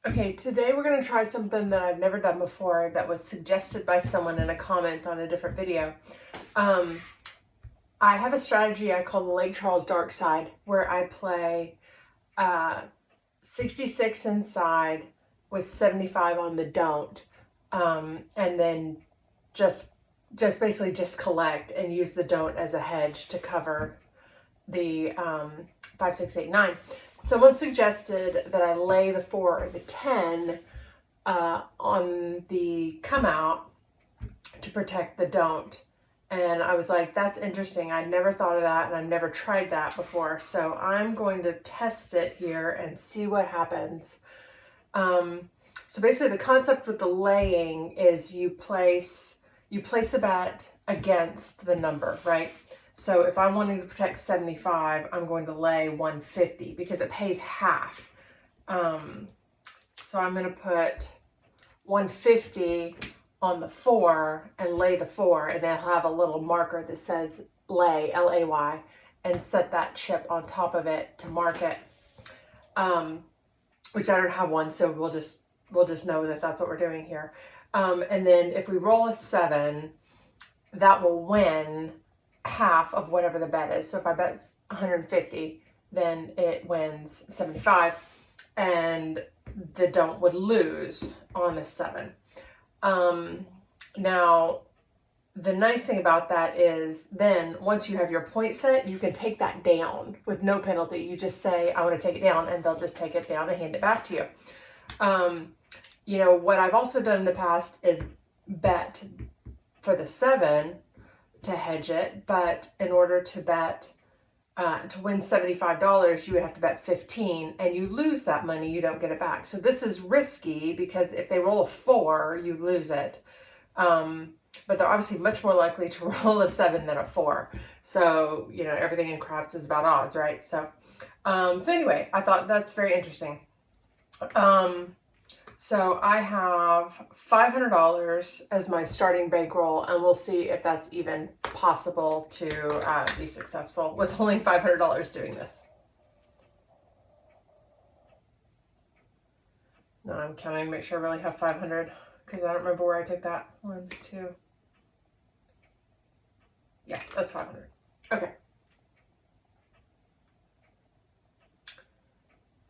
Okay, today we're going to try something that I've never done before that was suggested by someone in a comment on a different video. I have a strategy I call the Lake Charles Darkside where I play 66 inside with 75 on the don't, and then just basically just collect and use the don't as a hedge to cover the 5, 6, 8, 9. Someone suggested that I lay the 4 or the 10 on the come out to protect the don't. And I was like, that's interesting. I'd never thought of that and I've never tried that before. So I'm going to test it here and see what happens. So basically the concept with the laying is you place a bet against the number, right? So if I'm wanting to protect 75, I'm going to lay 150 because it pays half. So I'm going to put 150 on the 4 and lay the 4, and then I'll have a little marker that says lay, L-A-Y, and set that chip on top of it to mark it. Which I don't have one, so we'll just know that that's what we're doing here. And then if we roll a 7, that will win half of whatever the bet is. So if I bet 150, then it wins 75, and the don't would lose on a 7. Now, the nice thing about that is then once you have your point set, you can take that down with no penalty. You just say, I want to take it down, and they'll just take it down and hand it back to you. You know, what I've also done in the past is bet for the 7 to hedge it, but in order to bet to win $75, you would have to bet 15, and you lose that money. You don't get it back. So this is risky because if they roll a 4, you lose it. But they're obviously much more likely to roll a 7 than a 4. So, you know, everything in craps is about odds, right? So, so anyway, I thought that's very interesting. So I have $500 as my starting bankroll, and we'll see if that's even possible to be successful with only $500 doing this. Now I'm counting to make sure I really have 500 because I don't remember where I took that. 1, 2. Yeah, that's 500. Okay.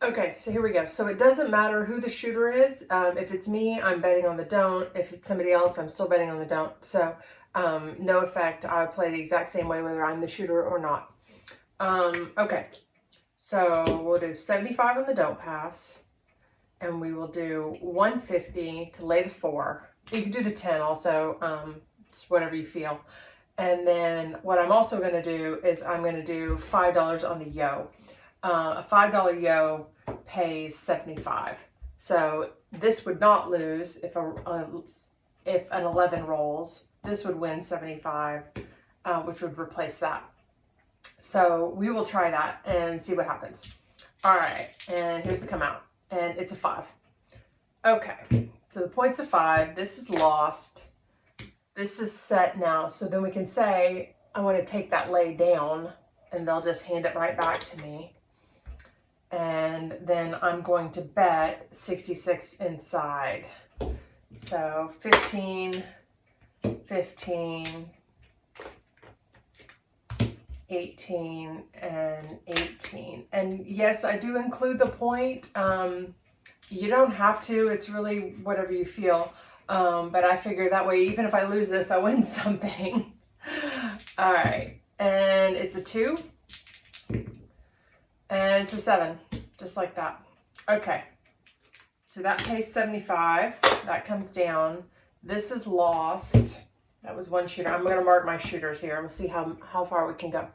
Okay, so here we go. So it doesn't matter who the shooter is. If it's me, I'm betting on the don't. If it's somebody else, I'm still betting on the don't. So no effect. I play the exact same way whether I'm the shooter or not. Okay, so we'll do 75 on the don't pass, and we will do 150 to lay the 4. You can do the 10 also. It's whatever you feel. And then what I'm also going to do is I'm going to do $5 on the yo. A $5 yo pays 75. So this would not lose if an 11 rolls. This would win 75, which would replace that. So we will try that and see what happens. All right, and here's the come out, and it's a 5. Okay, so the point's a 5. This is lost. This is set now. So then we can say, I want to take that lay down, and they'll just hand it right back to me. And then I'm going to bet 66 inside. So 15, 15, 18, and 18. And yes, I do include the point. You don't have to. It's really whatever you feel. But I figure that way, even if I lose this, I win something. All right. And it's a 2. And it's a 7, just like that. Okay, so that pays 75. That comes down. This is lost. That was one shooter. I'm going to mark my shooters here. We'll see how far we can go.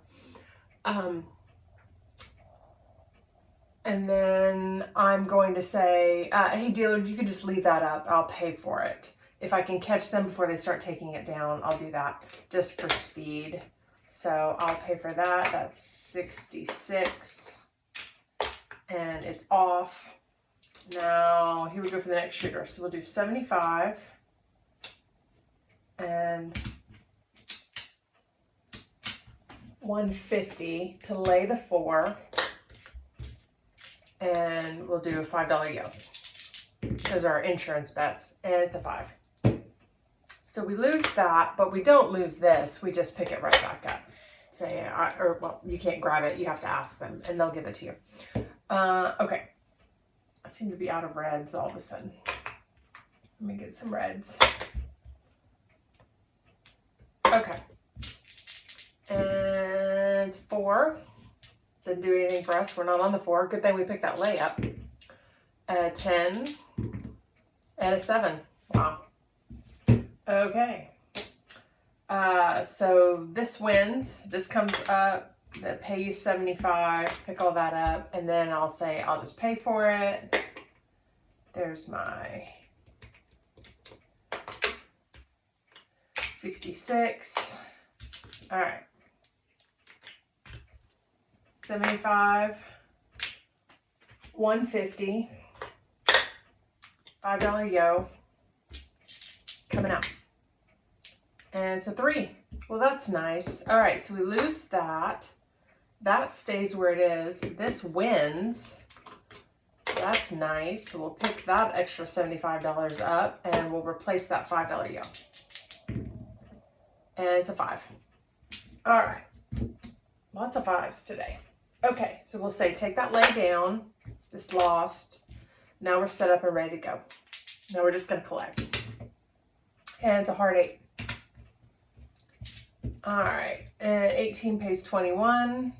And then I'm going to say, hey, dealer, you can just leave that up. I'll pay for it. If I can catch them before they start taking it down, I'll do that just for speed. So I'll pay for that. That's 66. And it's off. Now, here we go for the next shooter. So we'll do 75 and 150 to lay the 4. And we'll do a $5 yo. Those are our insurance bets, and it's a 5. So we lose that, but we don't lose this. We just pick it right back up. Say, well, you can't grab it. You have to ask them, and they'll give it to you. Okay. I seem to be out of reds all of a sudden. Let me get some reds. Okay. And 4. Didn't do anything for us. We're not on the 4. Good thing we picked that layup. 10 and a 7. Wow. Okay. So this wins. This comes up. They pay you 75. Pick all that up, and then I'll say I'll just pay for it. There's my 66. All right. 75. 150. $5 yo. Coming out. And it's a 3. Well, that's nice. All right, so we lose that. That stays where it is. This wins. That's nice. So we'll pick that extra $75 up, and we'll replace that $5 yo. And it's a 5. All right. Lots of 5s today. Okay, so we'll say take that lay down. This lost. Now we're set up and ready to go. Now we're just going to collect. And it's a hard 8. All right, and 18 pays 21.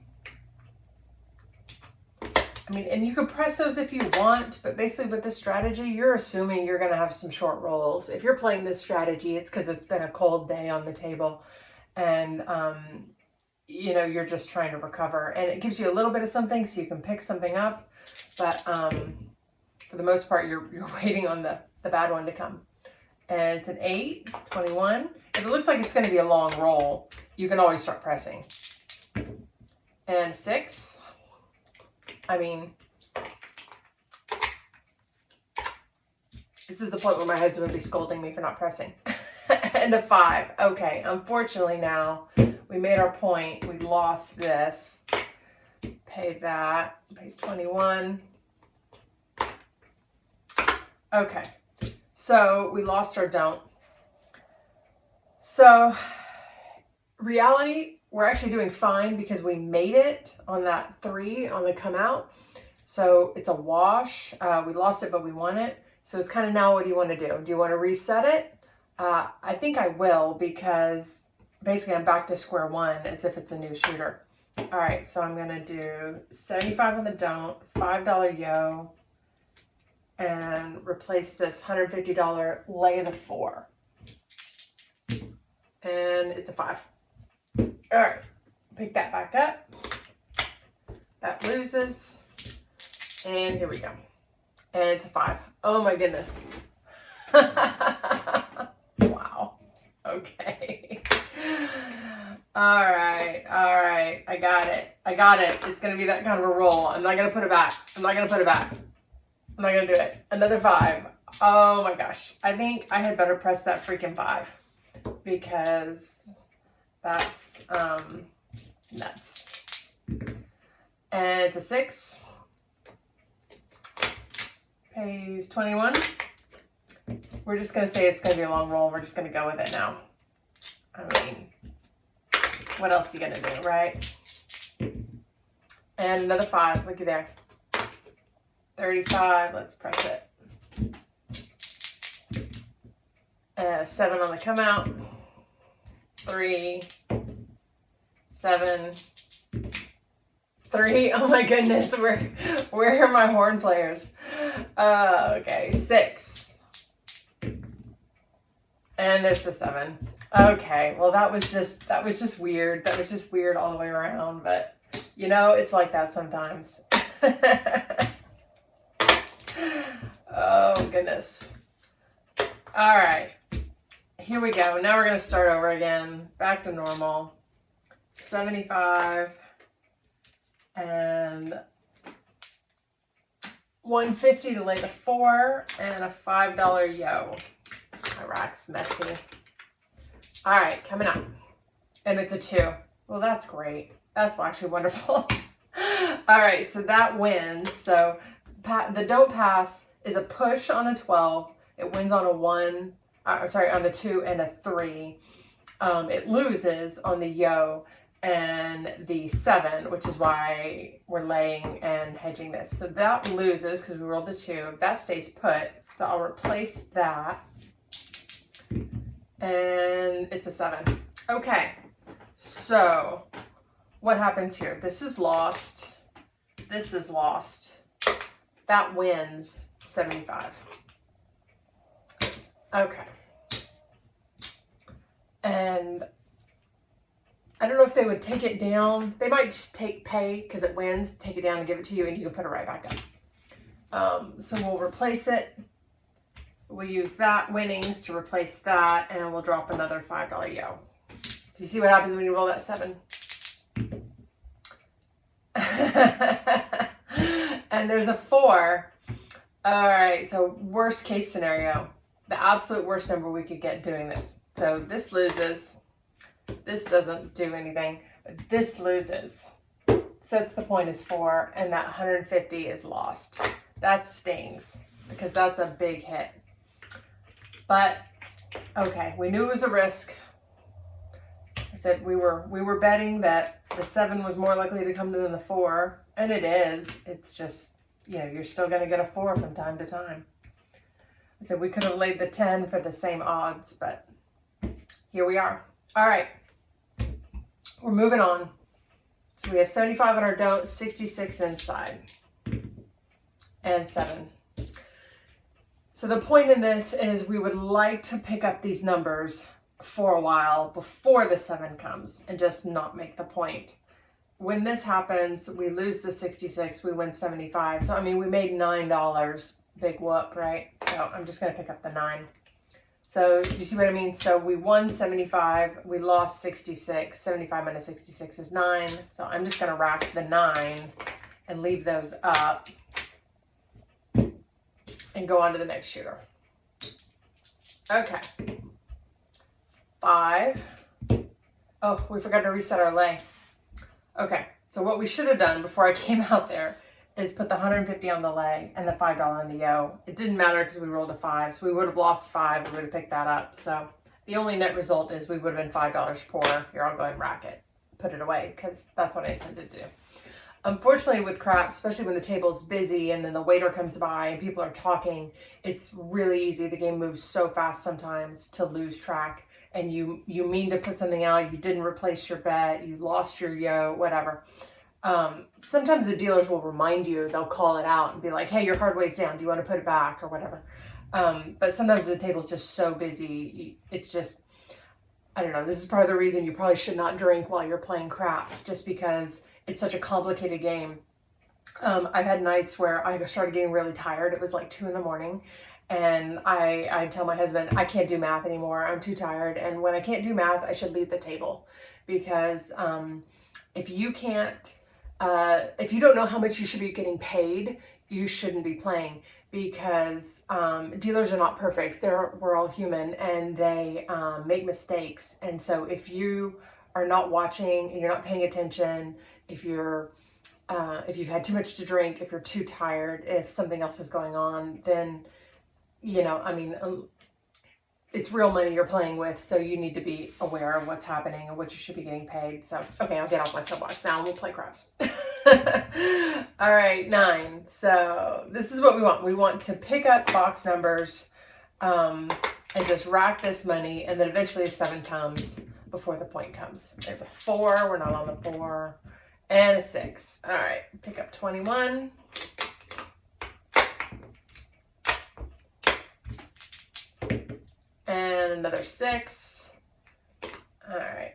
I mean, and you can press those if you want, but basically with this strategy, you're assuming you're going to have some short rolls. If you're playing this strategy, it's because it's been a cold day on the table, and you know, you're just trying to recover, and it gives you a little bit of something so you can pick something up, but for the most part, you're waiting on the bad one to come. And it's an 8, 21. If it looks like it's going to be a long roll, you can always start pressing. And 6. I mean, this is the point where my husband would be scolding me for not pressing. And a 5. Okay, unfortunately now, we made our point. We lost this. Pay that. Pays 21. Okay. So we lost our don't. So reality, we're actually doing fine because we made it on that 3 on the come out. So it's a wash. We lost it, but we won it. So it's kind of now, what do you want to do? Do you want to reset it? I think I will, because basically I'm back to square one as if it's a new shooter. All right, so I'm going to do 75 on the don't, $5 yo, and replace this $150 lay of the 4. And it's a 5. All right, pick that back up. That loses. And here we go. And it's a 5. Oh my goodness. Wow. Okay. All right. I got it. It's going to be that kind of a roll. I'm not going to put it back. I'm not going to do it. Another 5. Oh my gosh. I think I had better press that freaking 5, because that's nuts. And it's a 6. Pays 21. We're just going to say it's going to be a long roll. We're just going to go with it now. I mean, what else are you going to do, right? And another 5. Looky there. 35. Let's press it. 7 on the come out. 3. 7. 3. Oh my goodness. Where are my horn players? Okay. 6. And there's the 7. Okay. Well, that was just weird. That was just weird all the way around. But you know, it's like that sometimes. Oh goodness. All right. Here we go. Now we're going to start over again. Back to normal. 75. And 150 to lay the 4, and a $5 yo. My rack's messy. All right, coming up. And it's a 2. Well, that's great. That's actually wonderful. All right, so that wins. So the don't pass is a push on a 12. It wins on a 1, on a 2 and a 3. It loses on the yo and the 7, which is why we're laying and hedging this. So that loses because we rolled a 2. That stays put. So I'll replace that. And it's a 7. Okay. So what happens here? This is lost. This is lost. That wins 75. Okay. And I don't know if they would take it down. They might just pay because it wins, take it down and give it to you, and you can put it right back up. So we'll replace it. We'll use that winnings to replace that, and we'll drop another $5 yo. Do you see what happens when you roll that 7? And there's a 4. All right, so worst case scenario, the absolute worst number we could get doing this. So this loses. This doesn't do anything, but this loses. Sets the point as 4, and that 150 is lost. That stings because that's a big hit. But okay, we knew it was a risk. I said we were betting that the 7 was more likely to come than the 4, and it is. It's just, you know, you're still going to get a 4 from time to time. I said we could have laid the 10 for the same odds, but here we are. All right, we're moving on. So we have 75 on our don't, 66 inside, and 7. So the point in this is we would like to pick up these numbers for a while before the 7 comes and just not make the point. When this happens, we lose the 66, we win 75. So, I mean, we made $9, big whoop, right? So I'm just going to pick up the 9. So you see what I mean? So we won 75, we lost 66, 75 minus 66 is 9. So I'm just going to rack the 9 and leave those up and go on to the next shooter. Okay. 5. Oh, we forgot to reset our lay. Okay, so what we should have done before I came out there is put the 150 on the lay and the $5 on the yo. It didn't matter because we rolled a 5, so we would have lost 5. We would have picked that up. So the only net result is we would have been $5 poor. Here, I'll go ahead and rack it, put it away, because that's what I intended to do. Unfortunately, with craps, especially when the table is busy and then the waiter comes by and people are talking, it's really easy. The game moves so fast sometimes to lose track, and you mean to put something out, you didn't replace your bet, you lost your yo, whatever. Sometimes the dealers will remind you, they'll call it out and be like, hey, your hard way's down, do you want to put it back or whatever. But sometimes the table's just so busy, it's just, I don't know, this is part of the reason you probably should not drink while you're playing craps, just because it's such a complicated game. I've had nights where I started getting really tired. It was like 2 in the morning. And I tell my husband, I can't do math anymore. I'm too tired. And when I can't do math, I should leave the table. Because if you don't know how much you should be getting paid, you shouldn't be playing. Because dealers are not perfect. We're all human, and they make mistakes. And so if you are not watching and you're not paying attention, if you've had too much to drink, if you're too tired, if something else is going on, then, you know, I mean, it's real money you're playing with, so you need to be aware of what's happening and what you should be getting paid. So, okay, I'll get off my soapbox now and we'll play craps. All right, 9. So this is what we want. We want to pick up box numbers and just rack this money, and then eventually a 7 comes before the point comes. There's a 4, we're not on the 4, and a 6. All right, pick up 21. And another 6. All right,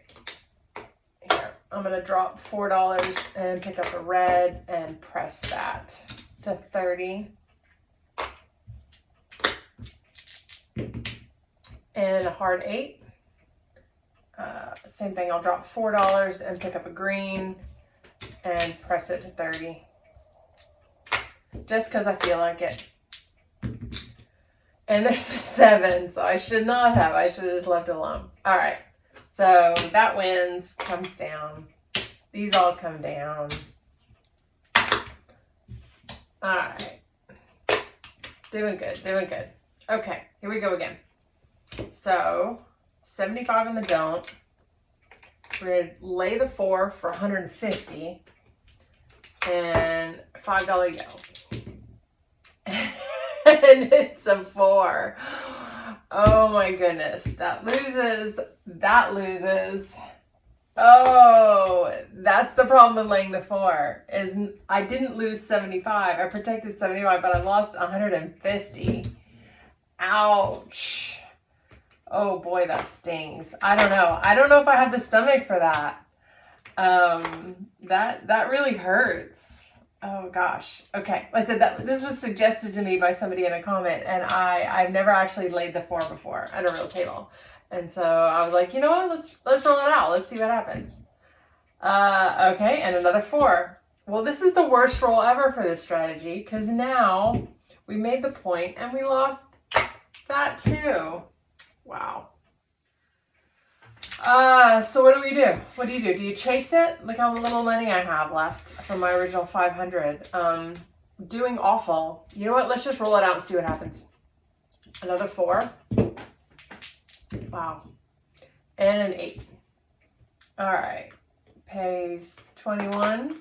here, I'm gonna drop $4 and pick up a red and press that to 30. And a hard 8. Same thing, I'll drop $4 and pick up a green and press it to 30. Just because I feel like it. And there's the 7, so I should not have. I should have just left it alone. All right, so that wins, comes down. These all come down. All right. Doing good, doing good. Okay, here we go again. So 75 on the don't. We're gonna lay the 4 for 150 and $5 yo. And it's a 4. Oh my goodness, that loses, that loses. Oh, that's the problem with laying the 4, is I didn't lose 75. I protected 75, but I lost 150. Ouch. Oh boy, that stings. I don't know. I don't know if I have the stomach for that. That really hurts. Oh gosh. Okay. Like I said, that this was suggested to me by somebody in a comment, and I've never actually laid the 4 before at a real table. And so I was like, you know what? Let's roll it out. Let's see what happens. Okay, and another 4. Well, this is the worst roll ever for this strategy, because now we made the point and we lost that too. Wow. So what do we do? What do you do? Do you chase it? Look how little money I have left from my original 500. Doing awful. You know what? Let's just roll it out and see what happens. Another 4. Wow. And an 8. All right. Pays 21.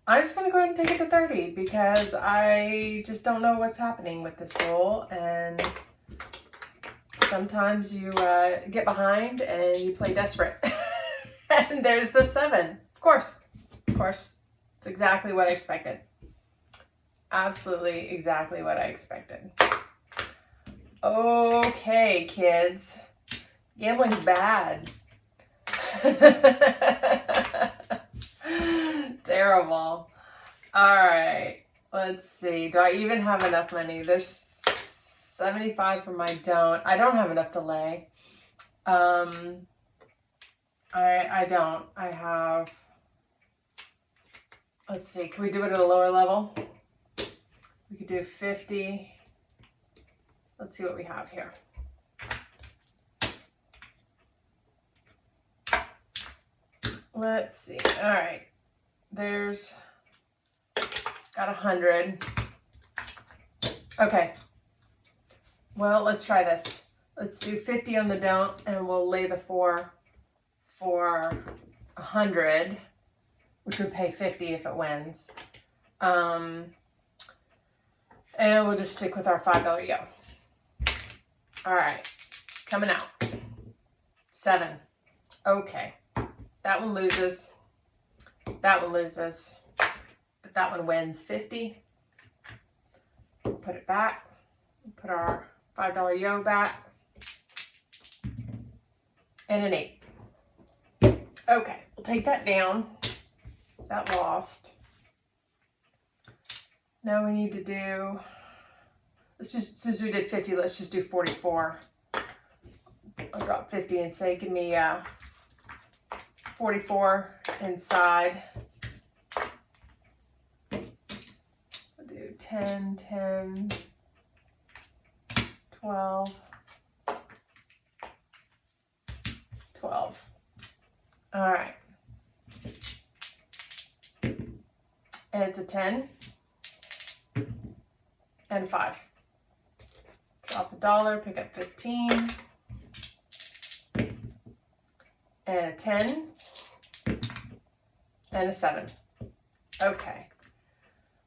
I'm just going to go ahead and take it to 30 because I just don't know what's happening with this roll. And sometimes you get behind and you play desperate. And there's the 7. Of course. Of course. It's exactly what I expected. Absolutely exactly what I expected. Okay, kids. Gambling's bad. Terrible. All right. Let's see. Do I even have enough money? There's 75 for my don't. I don't have enough to lay. I don't. I have. Let's see. Can we do it at a lower level? We could do 50. Let's see what we have here. Let's see. All right. There's got 100. Okay. Well, let's try this. Let's do 50 on the don't, and we'll lay the 4 for 100, which would pay 50 if it wins. And we'll just stick with our $5 yo. All right, coming out. 7. Okay, that one loses. That one loses, but that one wins 50. Put it back. Put our $5 yo back. And an 8. Okay, we'll take that down. That lost. Now we need to do, let's just, since we did 50, let's just do 44. I'll drop 50 and say, give me 44 inside. I'll do 10, 10, 12, 12. All right. And it's a 10 and 5. Drop $1, pick up 15. And a 10 and a 7. Okay.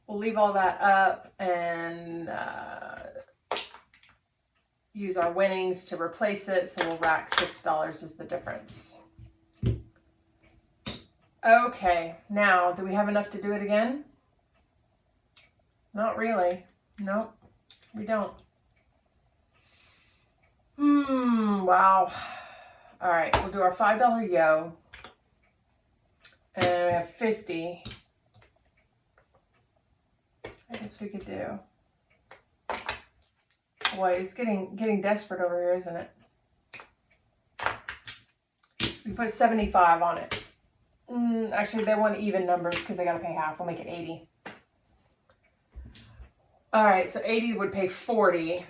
We'll leave all that up and use our winnings to replace it. So we'll rack $6 as the difference. Okay, now, do we have enough to do it again? Not really. Nope, we don't. Wow. All right, we'll do our $5 yo. And we have 50. I guess we could do. Boy, it's getting desperate over here, isn't it? We put 75 on it. Actually, they want even numbers because they got to pay half. We'll make it 80. All right, so 80 would pay 40.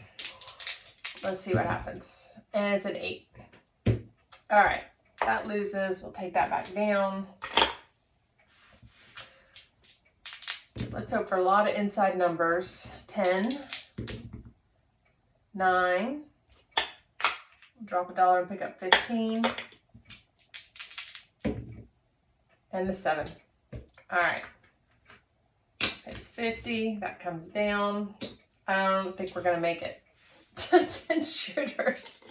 Let's see what happens. And it's an 8. All right, that loses. We'll take that back down. Let's hope for a lot of inside numbers. 10, 9, drop a dollar and pick up 15, and the 7. All right, pays 50, that comes down. I don't think we're gonna make it to 10 shooters.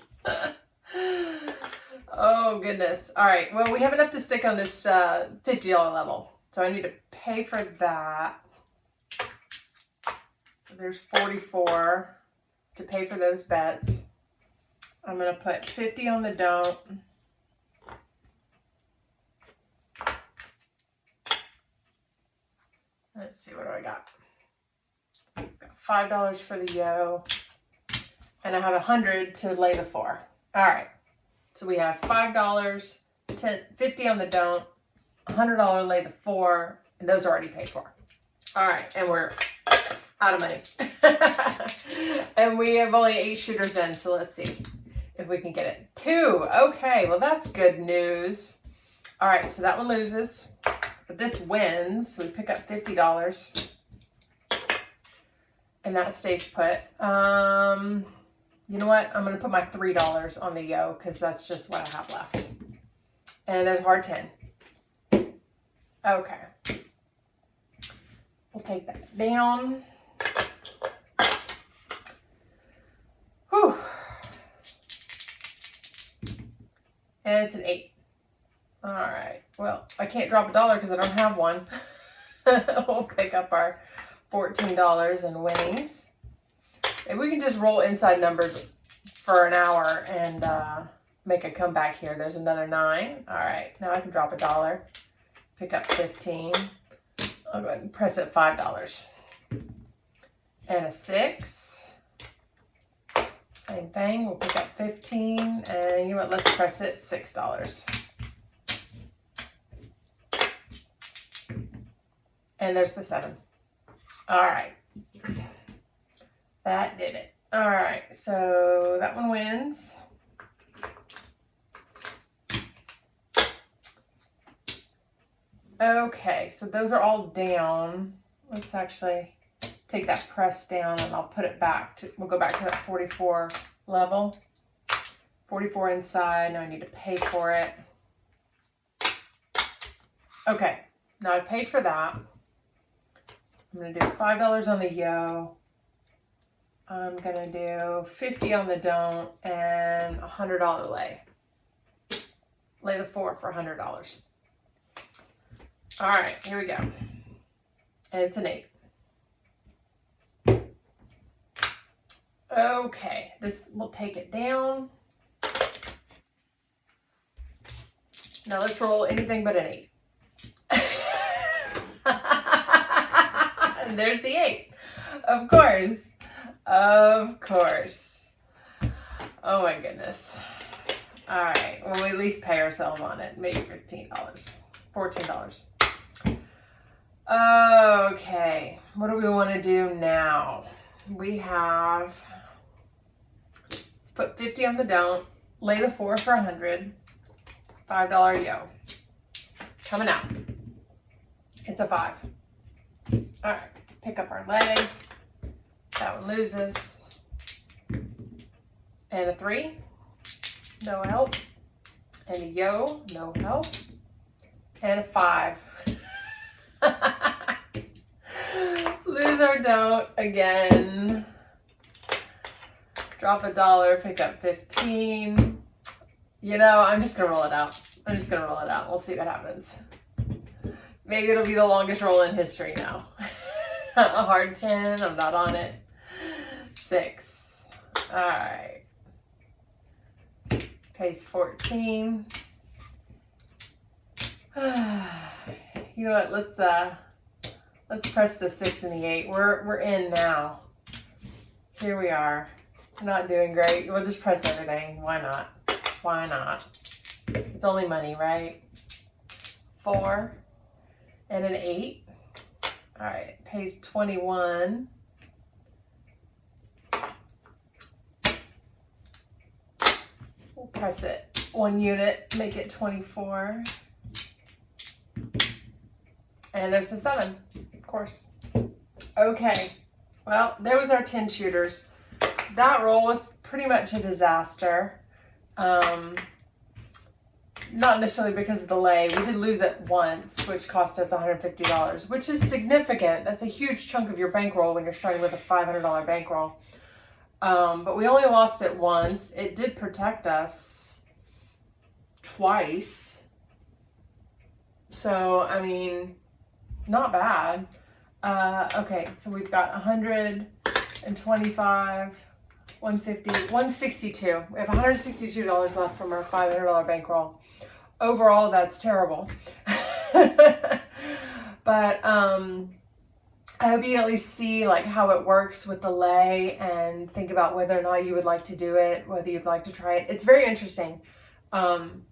Oh goodness. All right, well, we have enough to stick on this $50 level. So I need to pay for that. So there's 44 to pay for those bets. I'm gonna put 50 on the don't. Let's see, what do I got? Got $5 for the yo, and I have 100 to lay the 4. All right, so we have $5, 50 on the don't, $100 lay the 4, and those are already paid for. All right, and we're out of money. And we have only 8 shooters in, so let's see if we can get it. 2, okay, well that's good news. All right, so that one loses, but this wins, so we pick up $50. And that stays put. You know what? I'm going to put my $3 on the yo because that's just what I have left. And there's a hard 10. Okay. We'll take that down. Whew. And it's an 8. All right. Well, I can't drop a dollar because I don't have one. We'll pick up our $14 in winnings. Maybe we can just roll inside numbers for an hour and make a comeback here. There's another 9. All right, now I can drop a dollar, pick up 15. I'll go ahead and press it $5. And a 6. Same thing, we'll pick up 15. And you know what, let's press it $6. And there's the 7. All right, that did it. All right, so that one wins. Okay, so those are all down. Let's actually take that press down and I'll put it back to, we'll go back to that 44 level. 44 inside, now I need to pay for it. Okay, now I paid for that. I'm going to do $5 on the yo. I'm going to do 50 on the don't and $100 lay. Lay the 4 for $100. All right, here we go. And it's an 8. Okay, this will take it down. Now let's roll anything but an 8. And there's the 8. Of course. Of course. Oh my goodness. All right. Well, we at least pay ourselves on it. Maybe $15. $14. Okay. What do we want to do now? We have, let's put 50 on the don't. Lay the 4 for 100. $5 yo. Coming out. It's a 5. All right. Pick up our leg. That one loses. And a 3. No help. And a yo. No help. And a 5. Lose or don't again. Drop a dollar. Pick up 15. You know, I'm just going to roll it out. I'm just going to roll it out. We'll see what happens. Maybe it'll be the longest roll in history now. A hard 10. I'm not on it. 6. All right. Pays 14. You know what? Let's press the 6 and the 8. We're in now. Here we are. Not doing great. We'll just press everything. Why not? Why not? It's only money, right? 4 and an 8. All right, pays 21. We'll press it 1 unit, make it 24. And there's the 7, of course. Okay, well, there was our 10 shooters. That roll was pretty much a disaster. Not necessarily because of the lay. We did lose it once, which cost us $150, which is significant. That's a huge chunk of your bankroll when you're starting with a $500 bankroll. But we only lost it once. It did protect us twice. So, I mean, not bad. Okay, so we've got 125, 150, 162. We have $162 left from our $500 bankroll. Overall, that's terrible. But I hope you can at least see like how it works with the lay and think about whether or not you would like to do it, whether you'd like to try it. It's very interesting. You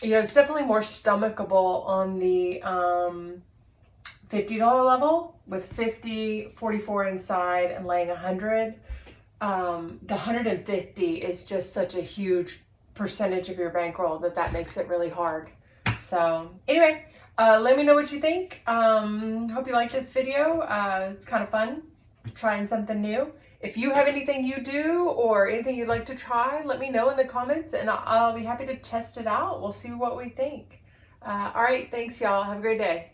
know, it's definitely more stomachable on the $50 level with 50, 44 inside and laying 100. The 150 is just such a huge percentage of your bankroll that makes it really hard. So anyway, let me know what you think. Hope you like this video. It's kind of fun trying something new. If you have anything you do or anything you'd like to try, let me know in the comments and I'll be happy to test it out. We'll see what we think. All right, thanks y'all. Have a great day.